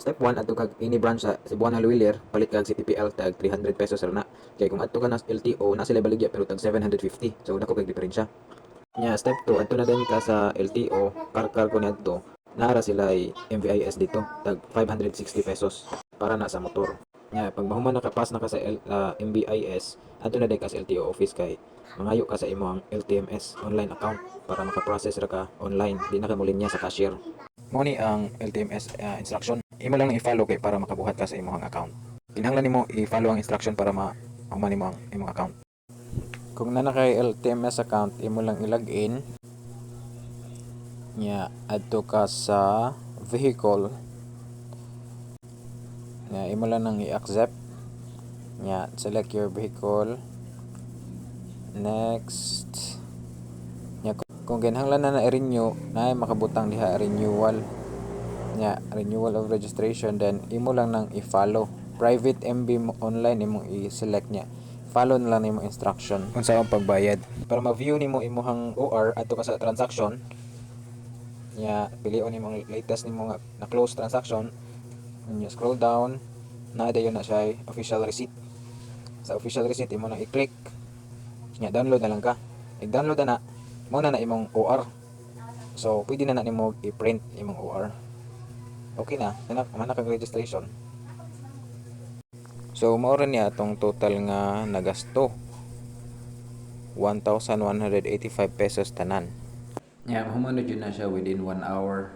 Step 1 adto kag ini branch sa Cebuana Luwilier palit kag CTPL tag 300 pesos ra na. Kay kung adto ka na LTO na sila baligya pero tag 750. So dako kag diferensya. Nya step 2 adto na din ka sa LTO karkar ko niadto. Nara sila ay MVIS dito tag 560 pesos para na sa motor. Nya pag mahuman nakapas na ka sa MVIS adto na din ka sa LTO office kay mangayo ka sa imong LTMS online account para maka-process ra ka online di na ka mulinya sa cashier. Mo ni ang LTMS instruction. Imo lang i-follow kay para makabuhat ka sa imong account. Kinahanglan nimo i-follow ang instruction para mahuman nimo ang imong account. Kung na kay LTMS account, imo lang i-login. Nya adto ka sa vehicle. Nya imo lang nang i-accept. Nya select your vehicle. Next. Nya kung kinahanglan na i-renew, na makabutang diha renewal. Nya renewal of registration, then imo lang nang i-follow. Private MB mo online imong i-select nya. Follow na lang nimo instruction unsa ang pagbayad. Para ma-view nimo imong OR adto ka sa transaction. Nya pilion nimo ang latest nimo nga na close transaction. Nya scroll down, naa dayon na siya official receipt. Sa official receipt imo nang i-click. Nya download na lang ka. I-download na mo na imong OR. So pwede na nimo i-print imong OR. Okay na, mana kag registration. So mao ra niya atong total nga nagasto. 1,185 pesos tanan. Yeah, humanod yun na siya within 1 hour.